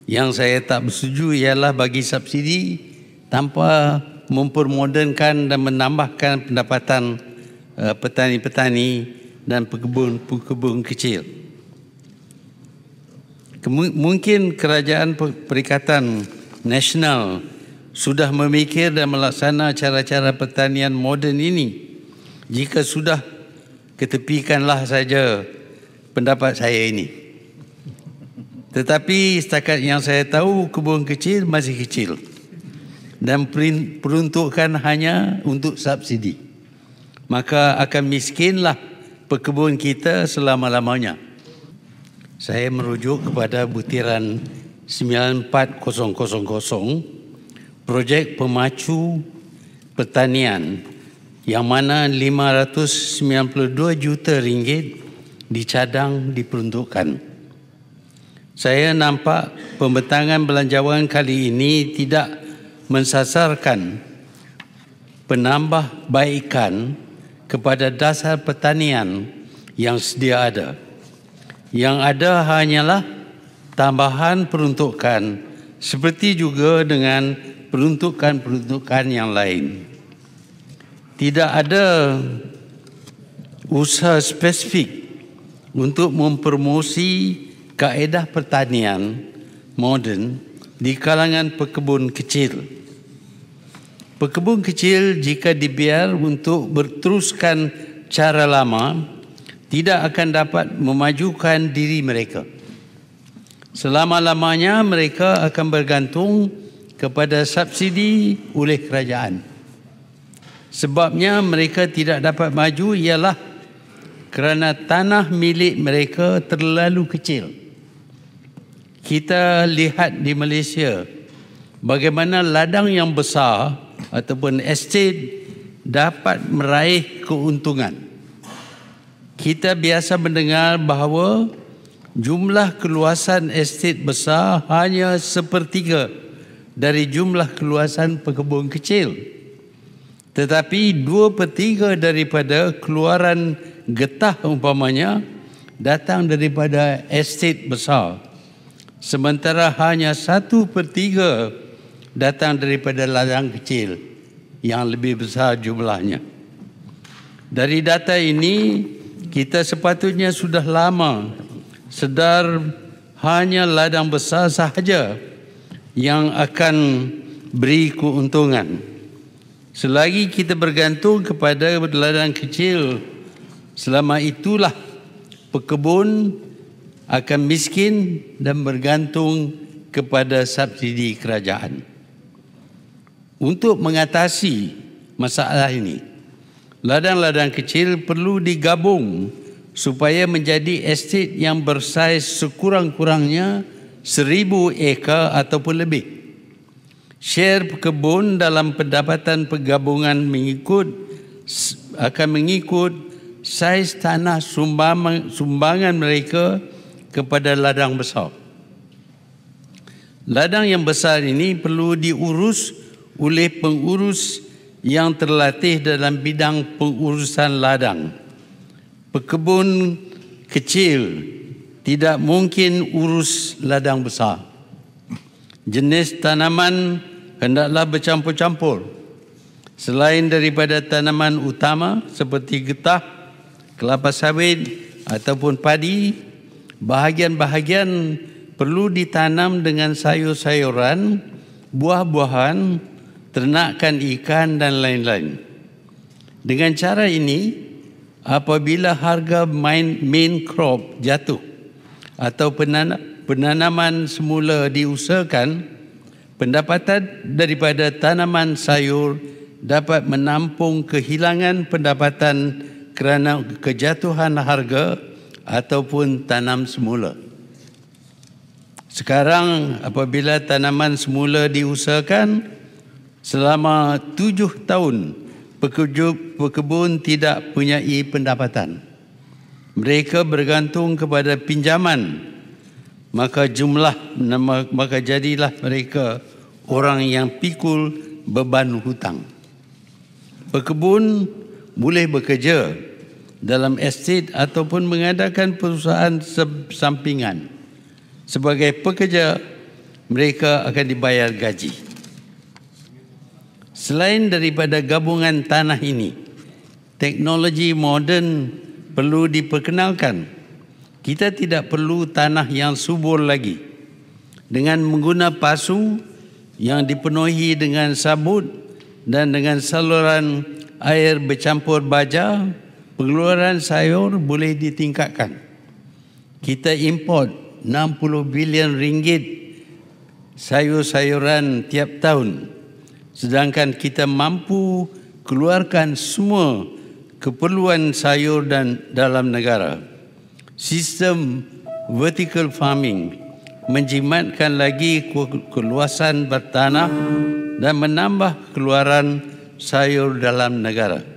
Yang saya tak bersetuju ialah bagi subsidi tanpa mempermodernkan dan menambahkan pendapatan petani-petani dan pekebun kecil. Mungkin Kerajaan Perikatan Nasional sudah memikir dan melaksana cara-cara pertanian moden ini. Jika sudah, ketepikanlah saja pendapat saya ini. Tetapi setakat yang saya tahu, kebun kecil masih kecil dan peruntukan hanya untuk subsidi. Maka akan miskinlah pekebun kita selama-lamanya. Saya merujuk kepada butiran 94000, projek pemacu pertanian yang mana 592 juta ringgit dicadang diperuntukkan. Saya nampak pembentangan belanjawan kali ini tidak mensasarkan penambahbaikan kepada dasar pertanian yang sedia ada. Yang ada hanyalah tambahan peruntukan seperti juga dengan peruntukan-peruntukan yang lain. Tidak ada usaha spesifik untuk mempromosi kaedah pertanian moden di kalangan pekebun kecil. Pekebun kecil jika dibiar untuk berteruskan cara lama, tidak akan dapat memajukan diri mereka. Selama-lamanya mereka akan bergantung kepada subsidi oleh kerajaan. Sebabnya mereka tidak dapat maju ialah kerana tanah milik mereka terlalu kecil. Kita lihat di Malaysia bagaimana ladang yang besar ataupun estate dapat meraih keuntungan. Kita biasa mendengar bahawa jumlah keluasan estate besar hanya sepertiga dari jumlah keluasan pekebun kecil. Tetapi 2/3 daripada keluaran getah umpamanya datang daripada estate besar. Sementara hanya 1/3 datang daripada ladang kecil yang lebih besar jumlahnya. Dari data ini, kita sepatutnya sudah lama sedar hanya ladang besar sahaja yang akan beri keuntungan. Selagi kita bergantung kepada ladang kecil, selama itulah pekebun akan miskin dan bergantung kepada subsidi kerajaan. Untuk mengatasi masalah ini, ladang-ladang kecil perlu digabung supaya menjadi estate yang bersaiz sekurang-kurangnya 1000 ekar ataupun lebih. Share pekebun dalam pendapatan penggabungan akan mengikut saiz tanah sumbangan mereka kepada ladang besar. Ladang yang besar ini perlu diurus oleh pengurus yang terlatih dalam bidang pengurusan ladang. Pekebun kecil tidak mungkin urus ladang besar. Jenis tanaman hendaklah bercampur-campur. Selain daripada tanaman utama seperti getah, kelapa sawit ataupun padi, bahagian-bahagian perlu ditanam dengan sayur-sayuran, buah-buahan, ternakan ikan dan lain-lain. Dengan cara ini, apabila harga main crop jatuh atau penanaman semula diusahakan, pendapatan daripada tanaman sayur dapat menampung kehilangan pendapatan kerana kejatuhan harga ataupun tanam semula. Sekarang apabila tanaman semula diusahakan, selama 7 tahun pekebun tidak punyai pendapatan. Mereka bergantung kepada pinjaman. Maka jadilah mereka orang yang pikul beban hutang. Pekebun boleh bekerja dalam estate ataupun mengadakan perusahaan sampingan. Sebagai pekerja, mereka akan dibayar gaji. Selain daripada gabungan tanah ini, teknologi moden perlu diperkenalkan. Kita tidak perlu tanah yang subur lagi. Dengan menggunakan pasu yang dipenuhi dengan sabut dan dengan saluran air bercampur baja, pengeluaran sayur boleh ditingkatkan. Kita import 60 bilion ringgit sayur-sayuran tiap tahun, sedangkan kita mampu keluarkan semua keperluan sayur dan dalam negara. Sistem vertical farming menjimatkan lagi keluasan bertanah dan menambah keluaran sayur dalam negara.